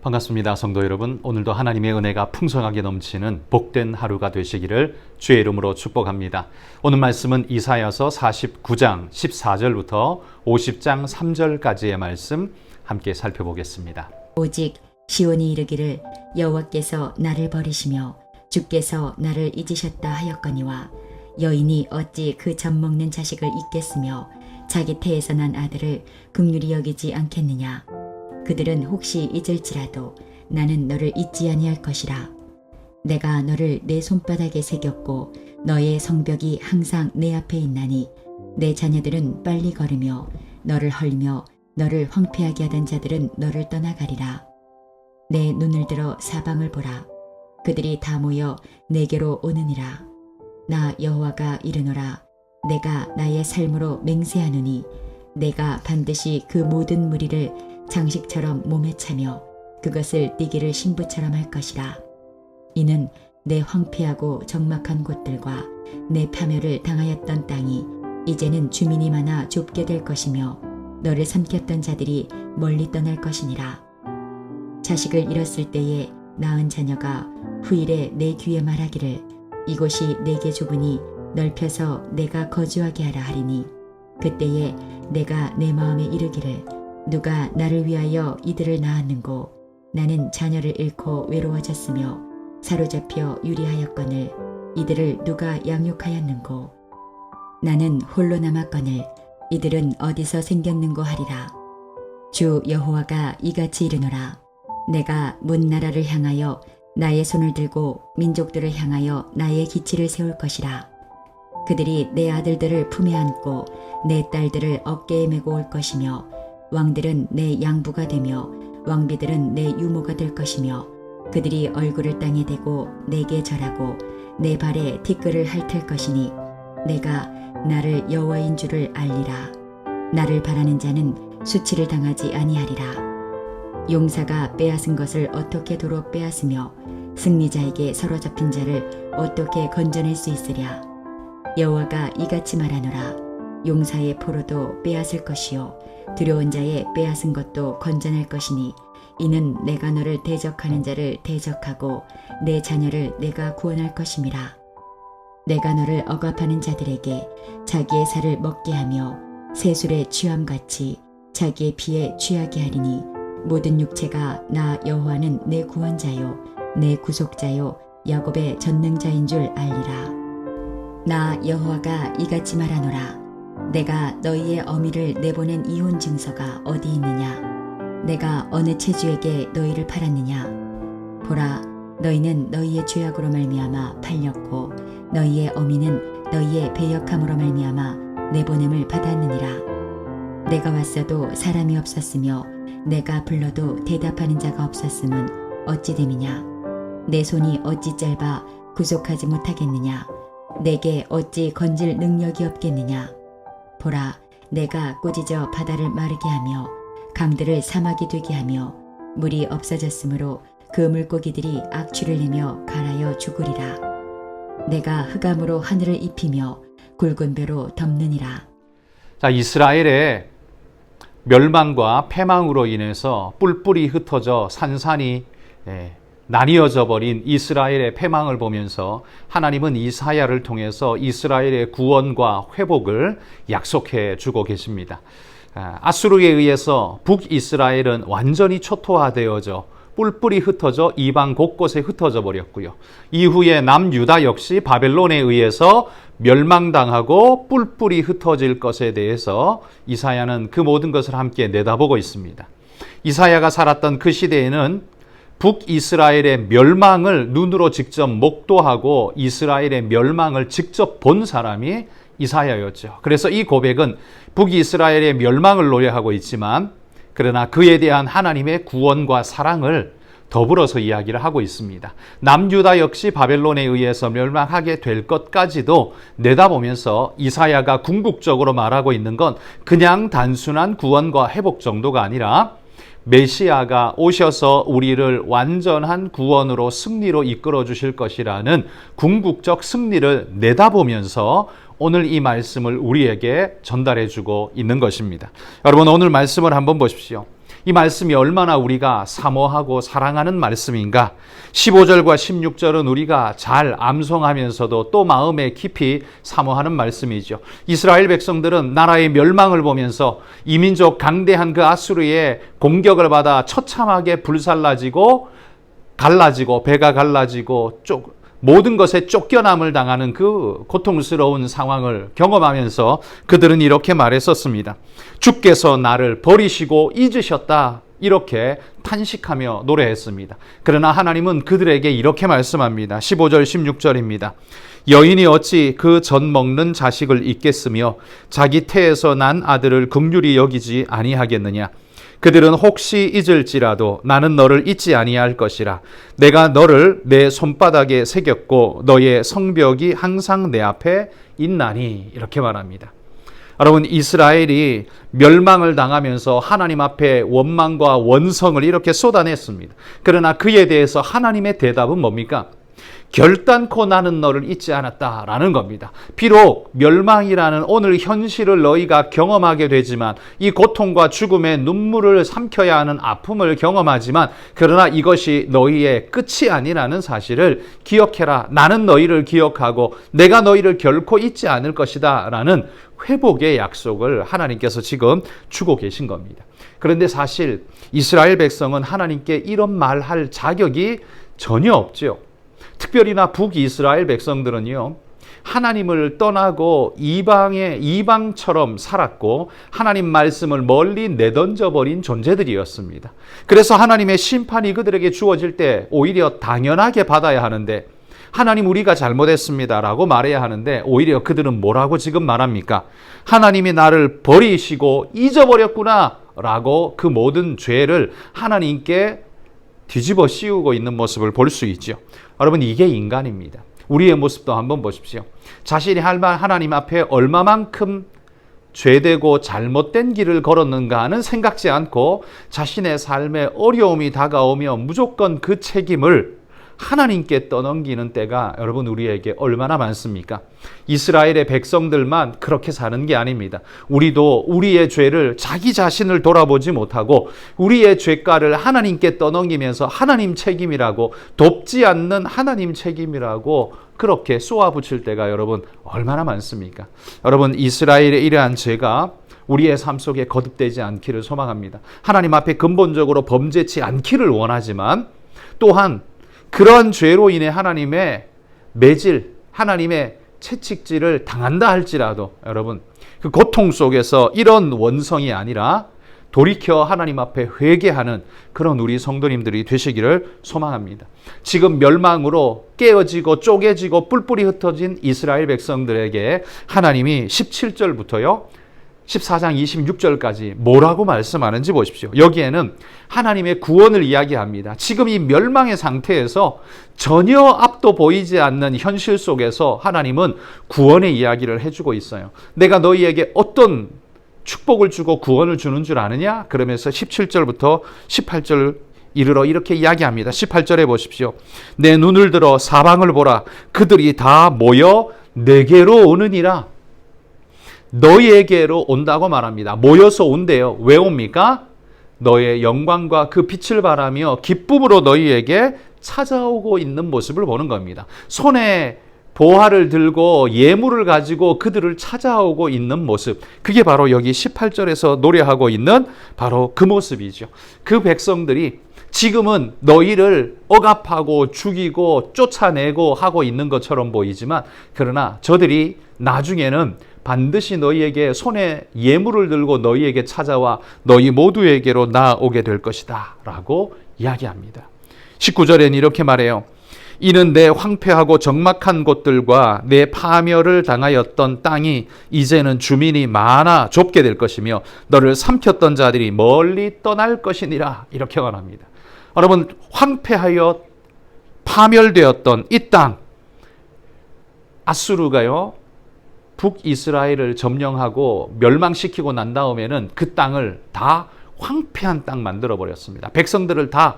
반갑습니다. 성도 여러분, 오늘도 하나님의 은혜가 풍성하게 넘치는 복된 하루가 되시기를 주의 이름으로 축복합니다. 오늘 말씀은 이사야서 49장 14절부터 50장 3절까지의 말씀 함께 살펴보겠습니다. 오직 시온이 이르기를 여호와께서 나를 버리시며 주께서 나를 잊으셨다 하였거니와 여인이 어찌 그 젖먹는 자식을 잊겠으며 자기 태에서 난 아들을 긍휼히 여기지 않겠느냐. 그들은 혹시 잊을지라도 나는 너를 잊지 아니할 것이라. 내가 너를 내 손바닥에 새겼고 너의 성벽이 항상 내 앞에 있나니 내 자녀들은 빨리 걸으며 너를 헐며 너를 황폐하게 하던 자들은 너를 떠나가리라. 내 눈을 들어 사방을 보라. 그들이 다 모여 내게로 오느니라. 나 여호와가 이르노라. 내가 나의 삶으로 맹세하노니 내가 반드시 그 모든 무리를 장식처럼 몸에 차며 그것을 띠기를 신부처럼 할 것이라. 이는 내 황폐하고 적막한 곳들과 내 파멸을 당하였던 땅이 이제는 주민이 많아 좁게 될 것이며 너를 삼켰던 자들이 멀리 떠날 것이니라. 자식을 잃었을 때에 낳은 자녀가 후일에 내 귀에 말하기를 이곳이 내게 좁으니 넓혀서 내가 거주하게 하라 하리니 그때에 내가 내 마음에 이르기를 누가 나를 위하여 이들을 낳았는고 나는 자녀를 잃고 외로워졌으며 사로잡혀 유리하였거늘 이들을 누가 양육하였는고 나는 홀로 남았거늘 이들은 어디서 생겼는고 하리라. 주 여호와가 이같이 이르노라. 내가 문 나라를 향하여 나의 손을 들고 민족들을 향하여 나의 기치를 세울 것이라. 그들이 내 아들들을 품에 안고 내 딸들을 어깨에 메고 올 것이며 왕들은 내 양부가 되며 왕비들은 내 유모가 될 것이며 그들이 얼굴을 땅에 대고 내게 절하고 내 발에 티끌을 핥을 것이니 내가 나를 여호와인 줄을 알리라. 나를 바라는 자는 수치를 당하지 아니하리라. 용사가 빼앗은 것을 어떻게 도로 빼앗으며 승리자에게 사로잡힌 자를 어떻게 건져낼 수 있으랴. 여호와가 이같이 말하노라. 용사의 포로도 빼앗을 것이요 두려운 자의 빼앗은 것도 건져낼 것이니 이는 내가 너를 대적하는 자를 대적하고 내 자녀를 내가 구원할 것임이라. 내가 너를 억압하는 자들에게 자기의 살을 먹게 하며 새술의 취함같이 자기의 피에 취하게 하리니 모든 육체가 나 여호와는 내 구원자요 내 구속자요 야곱의 전능자인 줄 알리라. 나 여호와가 이같이 말하노라. 내가 너희의 어미를 내보낸 이혼 증서가 어디 있느냐. 내가 어느 체주에게 너희를 팔았느냐. 보라, 너희는 너희의 죄악으로 말미암아 팔렸고 너희의 어미는 너희의 배역함으로 말미암아 내보냄을 받았느니라. 내가 왔어도 사람이 없었으며 내가 불러도 대답하는 자가 없었음은 어찌 됨이냐. 내 손이 어찌 짧아 구속하지 못하겠느냐. 내게 어찌 건질 능력이 없겠느냐. 보라, 내가 꾸짖어 바다를 마르게 하며 강들을 사막이 되게 하며 물이 없어졌으므로 그 물고기들이 악취를 내며 갈아여 죽으리라. 내가 흑암으로 하늘을 입히며 굵은 벼로 덮느니라. 자, 이스라엘의 멸망과 패망으로 인해서 뿔뿔이 흩어져 산산이 나뉘어져 버린 이스라엘의 패망을 보면서 하나님은 이사야를 통해서 이스라엘의 구원과 회복을 약속해 주고 계십니다. 아수르에 의해서 북이스라엘은 완전히 초토화되어져 뿔뿔이 흩어져 이방 곳곳에 흩어져 버렸고요. 이후에 남유다 역시 바벨론에 의해서 멸망당하고 뿔뿔이 흩어질 것에 대해서 이사야는 그 모든 것을 함께 내다보고 있습니다. 이사야가 살았던 그 시대에는 북이스라엘의 멸망을 눈으로 직접 목도하고 이스라엘의 멸망을 직접 본 사람이 이사야였죠. 그래서 이 고백은 북이스라엘의 멸망을 노래하고 있지만 그러나 그에 대한 하나님의 구원과 사랑을 더불어서 이야기를 하고 있습니다. 남유다 역시 바벨론에 의해서 멸망하게 될 것까지도 내다보면서 이사야가 궁극적으로 말하고 있는 건 그냥 단순한 구원과 회복 정도가 아니라 메시아가 오셔서 우리를 완전한 구원으로 승리로 이끌어 주실 것이라는 궁극적 승리를 내다보면서 오늘 이 말씀을 우리에게 전달해 주고 있는 것입니다. 여러분, 오늘 말씀을 한번 보십시오. 이 말씀이 얼마나 우리가 사모하고 사랑하는 말씀인가. 15절과 16절은 우리가 잘 암송하면서도 또 마음에 깊이 사모하는 말씀이죠. 이스라엘 백성들은 나라의 멸망을 보면서 이민족 강대한 그 아수르의 공격을 받아 처참하게 불살라지고 갈라지고 배가 갈라지고 모든 것에 쫓겨남을 당하는 그 고통스러운 상황을 경험하면서 그들은 이렇게 말했었습니다. 주께서 나를 버리시고 잊으셨다. 이렇게 탄식하며 노래했습니다. 그러나 하나님은 그들에게 이렇게 말씀합니다. 15절 16절입니다. 여인이 어찌 그 젖 먹는 자식을 잊겠으며 자기 태에서 난 아들을 긍휼히 여기지 아니하겠느냐. 그들은 혹시 잊을지라도 나는 너를 잊지 아니할 것이라. 내가 너를 내 손바닥에 새겼고 너의 성벽이 항상 내 앞에 있나니. 이렇게 말합니다. 여러분, 이스라엘이 멸망을 당하면서 하나님 앞에 원망과 원성을 이렇게 쏟아냈습니다. 그러나 그에 대해서 하나님의 대답은 뭡니까? 결단코 나는 너를 잊지 않았다라는 겁니다. 비록 멸망이라는 오늘 현실을 너희가 경험하게 되지만, 이 고통과 죽음의 눈물을 삼켜야 하는 아픔을 경험하지만, 그러나 이것이 너희의 끝이 아니라는 사실을 기억해라. 나는 너희를 기억하고 내가 너희를 결코 잊지 않을 것이다 라는 회복의 약속을 하나님께서 지금 주고 계신 겁니다. 그런데 사실 이스라엘 백성은 하나님께 이런 말할 자격이 전혀 없죠. 특별히나 북이스라엘 백성들은요, 하나님을 떠나고 이방처럼 살았고 하나님 말씀을 멀리 내던져 버린 존재들이었습니다. 그래서 하나님의 심판이 그들에게 주어질 때 오히려 당연하게 받아야 하는데, 하나님 우리가 잘못했습니다 라고 말해야 하는데, 오히려 그들은 뭐라고 지금 말합니까? 하나님이 나를 버리시고 잊어버렸구나 라고 그 모든 죄를 하나님께 뒤집어 씌우고 있는 모습을 볼 수 있죠. 여러분, 이게 인간입니다. 우리의 모습도 한번 보십시오. 자신이 하나님 앞에 얼마만큼 죄되고 잘못된 길을 걸었는가는 생각지 않고 자신의 삶에 어려움이 다가오며 무조건 그 책임을 하나님께 떠넘기는 때가 여러분 우리에게 얼마나 많습니까? 이스라엘의 백성들만 그렇게 사는 게 아닙니다. 우리도 우리의 죄를, 자기 자신을 돌아보지 못하고 우리의 죄가를 하나님께 떠넘기면서 하나님 책임이라고, 돕지 않는 하나님 책임이라고 그렇게 쏘아붙일 때가 여러분 얼마나 많습니까? 여러분, 이스라엘의 이러한 죄가 우리의 삶 속에 거듭되지 않기를 소망합니다. 하나님 앞에 근본적으로 범죄치 않기를 원하지만, 또한 그러한 죄로 인해 하나님의 매질, 하나님의 채찍질을 당한다 할지라도 여러분, 그 고통 속에서 이런 원성이 아니라 돌이켜 하나님 앞에 회개하는 그런 우리 성도님들이 되시기를 소망합니다. 지금 멸망으로 깨어지고 쪼개지고 뿔뿔이 흩어진 이스라엘 백성들에게 하나님이 17절부터요 14장 26절까지 뭐라고 말씀하는지 보십시오. 여기에는 하나님의 구원을 이야기합니다. 지금 이 멸망의 상태에서 전혀 앞도 보이지 않는 현실 속에서 하나님은 구원의 이야기를 해주고 있어요. 내가 너희에게 어떤 축복을 주고 구원을 주는 줄 아느냐? 그러면서 17절부터 18절 이르러 이렇게 이야기합니다. 18절에 보십시오. 내 눈을 들어 사방을 보라. 그들이 다 모여 내게로 오느니라. 너희에게로 온다고 말합니다. 모여서 온대요. 왜 옵니까? 너의 영광과 그 빛을 바라며 기쁨으로 너희에게 찾아오고 있는 모습을 보는 겁니다. 손에 보화를 들고 예물을 가지고 그들을 찾아오고 있는 모습, 그게 바로 여기 18절에서 노래하고 있는 바로 그 모습이죠. 그 백성들이 지금은 너희를 억압하고 죽이고 쫓아내고 하고 있는 것처럼 보이지만, 그러나 저들이 나중에는 반드시 너희에게 손에 예물을 들고 너희에게 찾아와 너희 모두에게로 나아오게 될 것이다 라고 이야기합니다. 19절에는 이렇게 말해요. 이는 내 황폐하고 적막한 곳들과 내 파멸을 당하였던 땅이 이제는 주민이 많아 좁게 될 것이며 너를 삼켰던 자들이 멀리 떠날 것이니라. 이렇게 말합니다. 여러분, 황폐하여 파멸되었던 이 땅, 아수르가요 북이스라엘을 점령하고 멸망시키고 난 다음에는 그 땅을 다 황폐한 땅 만들어 버렸습니다. 백성들을 다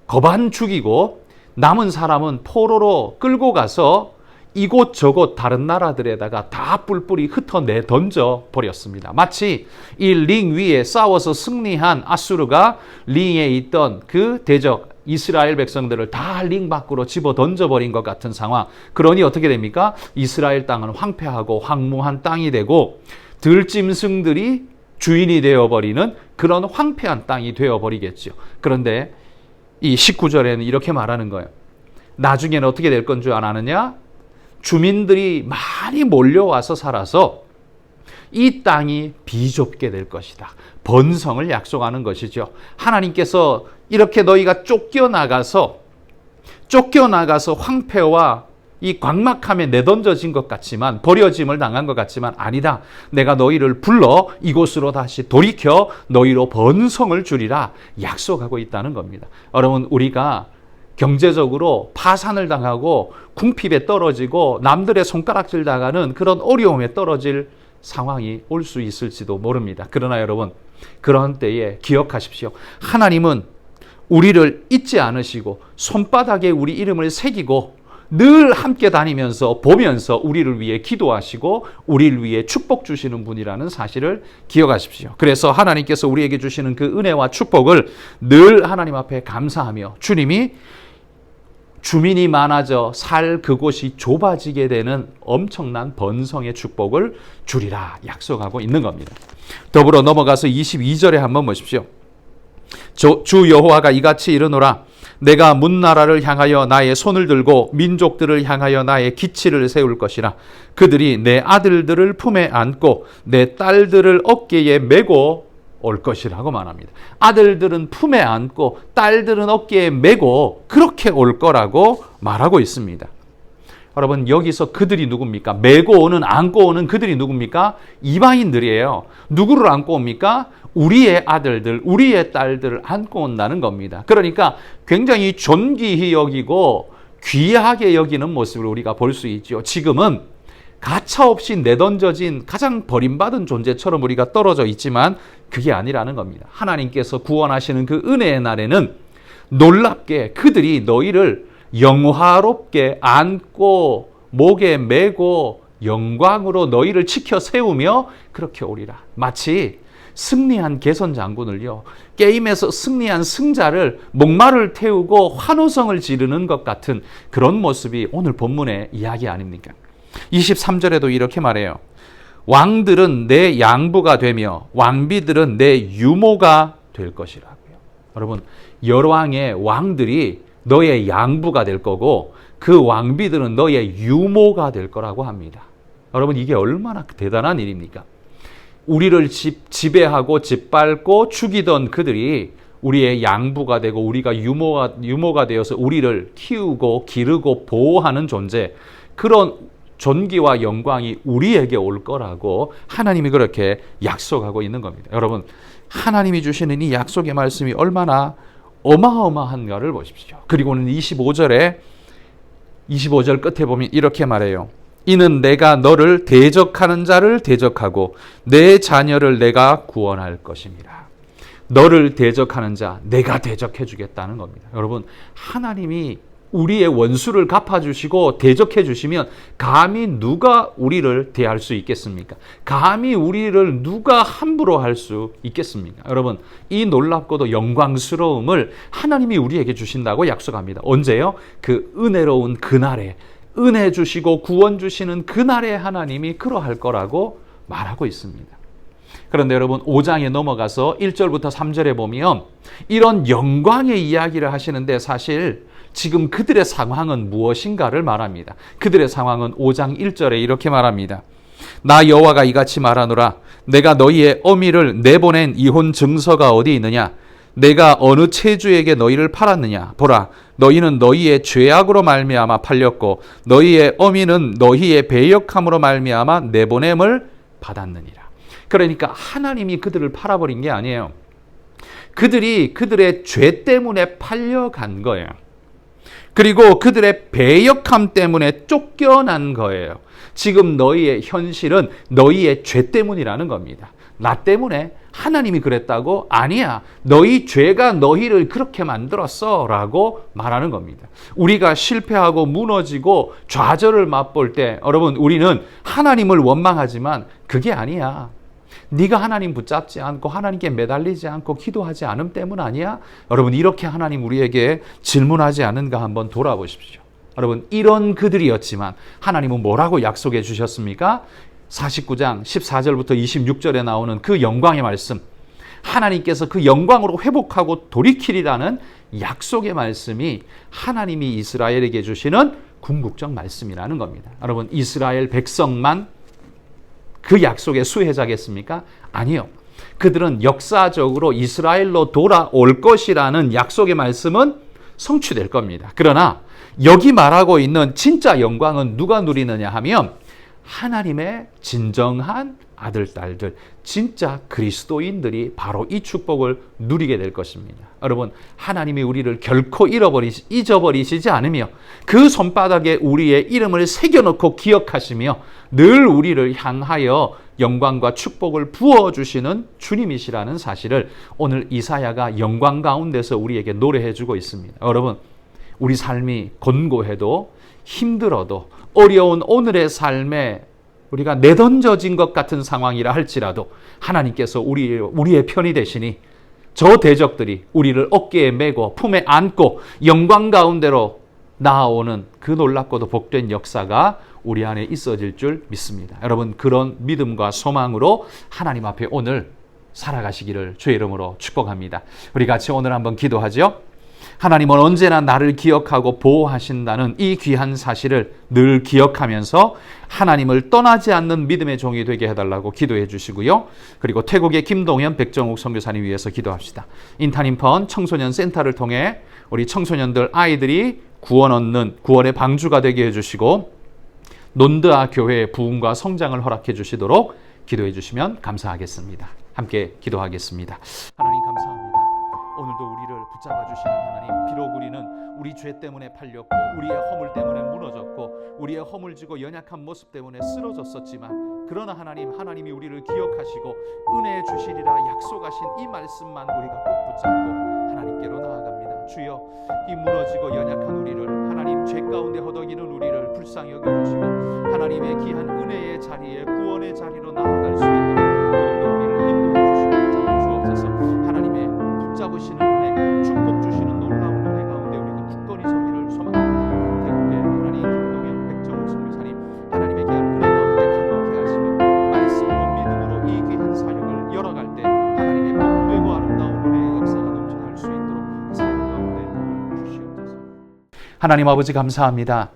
거반 죽이고 남은 사람은 포로로 끌고 가서 이곳저곳 다른 나라들에다가 다 뿔뿔이 흩어내 던져 버렸습니다. 마치 이 링 위에 싸워서 승리한 아수르가 링에 있던 그 대적 이스라엘 백성들을 다 링 밖으로 집어 던져버린 것 같은 상황. 그러니 어떻게 됩니까? 이스라엘 땅은 황폐하고 황무한 땅이 되고 들짐승들이 주인이 되어버리는 그런 황폐한 땅이 되어버리겠죠. 그런데 이 19절에는 이렇게 말하는 거예요. 나중에는 어떻게 될 건 줄 아느냐? 주민들이 많이 몰려와서 살아서 이 땅이 비좁게 될 것이다. 번성을 약속하는 것이죠. 하나님께서 이렇게 너희가 쫓겨나가서 황폐와 이 광막함에 내던져진 것 같지만, 버려짐을 당한 것 같지만 아니다. 내가 너희를 불러 이곳으로 다시 돌이켜 너희로 번성을 주리라 약속하고 있다는 겁니다. 여러분, 우리가 경제적으로 파산을 당하고 궁핍에 떨어지고 남들의 손가락질 당하는 그런 어려움에 떨어질 상황이 올 수 있을지도 모릅니다. 그러나 여러분, 그런 때에 기억하십시오. 하나님은 우리를 잊지 않으시고 손바닥에 우리 이름을 새기고 늘 함께 다니면서 보면서 우리를 위해 기도하시고 우리를 위해 축복 주시는 분이라는 사실을 기억하십시오. 그래서 하나님께서 우리에게 주시는 그 은혜와 축복을 늘 하나님 앞에 감사하며 주님이 주민이 많아져 살 그곳이 좁아지게 되는 엄청난 번성의 축복을 주리라 약속하고 있는 겁니다. 더불어 넘어가서 22절에 한번 보십시오. 주 여호와가 이같이 이르노라. 내가 문나라를 향하여 나의 손을 들고 민족들을 향하여 나의 기치를 세울 것이라. 그들이 내 아들들을 품에 안고 내 딸들을 어깨에 메고 올 것이라고 말합니다. 아들들은 품에 안고 딸들은 어깨에 메고 그렇게 올 거라고 말하고 있습니다. 여러분, 여기서 그들이 누굽니까? 메고 오는, 안고 오는 그들이 누굽니까? 이방인들이에요. 누구를 안고 옵니까? 우리의 아들들, 우리의 딸들을 안고 온다는 겁니다. 그러니까 굉장히 존귀히 여기고 귀하게 여기는 모습을 우리가 볼 수 있죠. 지금은 가차없이 내던져진 가장 버림받은 존재처럼 우리가 떨어져 있지만 그게 아니라는 겁니다. 하나님께서 구원하시는 그 은혜의 날에는 놀랍게 그들이 너희를 영화롭게 안고 목에 메고 영광으로 너희를 지켜 세우며 그렇게 오리라. 마치 승리한 개선 장군을요, 게임에서 승리한 승자를 목마를 태우고 환호성을 지르는 것 같은 그런 모습이 오늘 본문의 이야기 아닙니까? 23절에도 이렇게 말해요. 왕들은 내 양부가 되며 왕비들은 내 유모가 될 것이라고요. 여러분, 열왕의 왕들이 너의 양부가 될 거고 그 왕비들은 너의 유모가 될 거라고 합니다. 여러분, 이게 얼마나 대단한 일입니까? 우리를 지배하고 짓밟고 죽이던 그들이 우리의 양부가 되고 우리가 유모가 되어서 우리를 키우고 기르고 보호하는 존재, 그런 존귀와 영광이 우리에게 올 거라고 하나님이 그렇게 약속하고 있는 겁니다. 여러분, 하나님이 주시는 이 약속의 말씀이 얼마나 어마어마한가를 보십시오. 그리고는 25절 끝에 보면 이렇게 말해요. 이는 내가 너를 대적하는 자를 대적하고 내 자녀를 내가 구원할 것입니다. 너를 대적하는 자 내가 대적해 주겠다는 겁니다. 여러분, 하나님이 우리의 원수를 갚아주시고 대적해 주시면 감히 누가 우리를 대할 수 있겠습니까? 감히 우리를 누가 함부로 할 수 있겠습니까? 여러분, 이 놀랍고도 영광스러움을 하나님이 우리에게 주신다고 약속합니다. 언제요? 그 은혜로운 그날에, 은혜 주시고 구원 주시는 그날에 하나님이 그러할 거라고 말하고 있습니다. 그런데 여러분, 5장에 넘어가서 1절부터 3절에 보면 이런 영광의 이야기를 하시는데 사실 지금 그들의 상황은 무엇인가를 말합니다. 그들의 상황은 5장 1절에 이렇게 말합니다. 나 여호와가 이같이 말하노라. 내가 너희의 어미를 내보낸 이혼 증서가 어디 있느냐? 내가 어느 체주에게 너희를 팔았느냐? 보라, 너희는 너희의 죄악으로 말미암아 팔렸고 너희의 어미는 너희의 배역함으로 말미암아 내보냄을 받았느니라. 그러니까 하나님이 그들을 팔아버린 게 아니에요. 그들이 그들의 죄 때문에 팔려간 거예요. 그리고 그들의 배역함 때문에 쫓겨난 거예요. 지금 너희의 현실은 너희의 죄 때문이라는 겁니다. 나 때문에 하나님이 그랬다고? 아니야. 너희 죄가 너희를 그렇게 만들었어 라고 말하는 겁니다. 우리가 실패하고 무너지고 좌절을 맛볼 때 여러분 우리는 하나님을 원망하지만 그게 아니야. 네가 하나님 붙잡지 않고 하나님께 매달리지 않고 기도하지 않음 때문 아니야? 여러분 이렇게 하나님 우리에게 질문하지 않은가 한번 돌아보십시오. 여러분 이런 그들이었지만 하나님은 뭐라고 약속해 주셨습니까? 49장 14절부터 26절에 나오는 그 영광의 말씀, 하나님께서 그 영광으로 회복하고 돌이키리라는 약속의 말씀이 하나님이 이스라엘에게 주시는 궁극적 말씀이라는 겁니다. 여러분 이스라엘 백성만 그 약속의 수혜자겠습니까? 아니요. 그들은 역사적으로 이스라엘로 돌아올 것이라는 약속의 말씀은 성취될 겁니다. 그러나 여기 말하고 있는 진짜 영광은 누가 누리느냐 하면 하나님의 진정한 아들, 딸들, 진짜 그리스도인들이 바로 이 축복을 누리게 될 것입니다. 여러분, 하나님이 우리를 결코 잊어버리시지 않으며 그 손바닥에 우리의 이름을 새겨놓고 기억하시며 늘 우리를 향하여 영광과 축복을 부어주시는 주님이시라는 사실을 오늘 이사야가 영광 가운데서 우리에게 노래해주고 있습니다. 여러분, 우리 삶이 곤고해도 힘들어도 어려운 오늘의 삶에 우리가 내던져진 것 같은 상황이라 할지라도 하나님께서 우리의 편이 되시니 저 대적들이 우리를 어깨에 메고 품에 안고 영광 가운데로 나아오는 그 놀랍고도 복된 역사가 우리 안에 있어질 줄 믿습니다. 여러분 그런 믿음과 소망으로 하나님 앞에 오늘 살아가시기를 주의 이름으로 축복합니다. 우리 같이 오늘 한번 기도하죠. 하나님은 언제나 나를 기억하고 보호하신다는 이 귀한 사실을 늘 기억하면서 하나님을 떠나지 않는 믿음의 종이 되게 해달라고 기도해 주시고요. 그리고 태국의 김동현, 백정욱 선교사님 위해서 기도합시다. 인타님펀 청소년 센터를 통해 우리 청소년들 아이들이 구원 얻는 구원의 방주가 되게 해주시고 논드아 교회의 부흥과 성장을 허락해 주시도록 기도해 주시면 감사하겠습니다. 함께 기도하겠습니다. 하나님 감사합니다. 오늘도 우리를 붙잡아 주시는 하나님, 비록 우리는 우리 죄 때문에 팔렸고 우리의 허물 때문에 무너졌고 우리의 허물지고 연약한 모습 때문에 쓰러졌었지만 그러나 하나님이 우리를 기억하시고 은혜 주시리라 약속하신 이 말씀만 우리가 꼭 붙잡고 하나님께로 나아갑니다. 주여, 이 무너지고 연약한 우리를 하나님 죄 가운데 허덕이는 우리를 불쌍히 여겨주시고 하나님의 귀한 은혜의 자리에 구원의 자리로 나아갈 수 있도록 오늘도 우리를 인도해 주시고 붙잡아 주옵소서. 하나님의 붙잡으시는 은혜, 축복 주시는 놀라운 은혜 가운데 우리가 굳건히 서기를 소망합니다. 태국의 하나님 김동현, 백정욱 선교사님 하나님의 귀한 은혜 가운데 강건케 하시며 말씀으로 믿음으로 이 귀한 사역을 열어갈 때 하나님의 복되고 아름다운 은혜의 역사가 넘쳐날 수 있도록 그 사역 가운데 복을 주시옵소서. 하나님 아버지 감사합니다.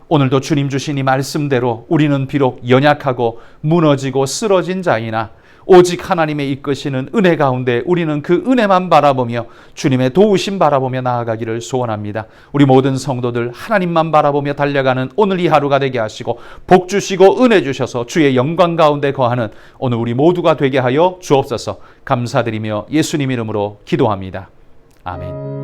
오늘도 주님 주신 이 말씀대로 우리는 비록 연약하고 무너지고 쓰러진 자이나 오직 하나님의 이끄시는 은혜 가운데 우리는 그 은혜만 바라보며 주님의 도우심 바라보며 나아가기를 소원합니다. 우리 모든 성도들 하나님만 바라보며 달려가는 오늘 이 하루가 되게 하시고 복 주시고 은혜 주셔서 주의 영광 가운데 거하는 오늘 우리 모두가 되게 하여 주옵소서. 감사드리며 예수님 이름으로 기도합니다. 아멘.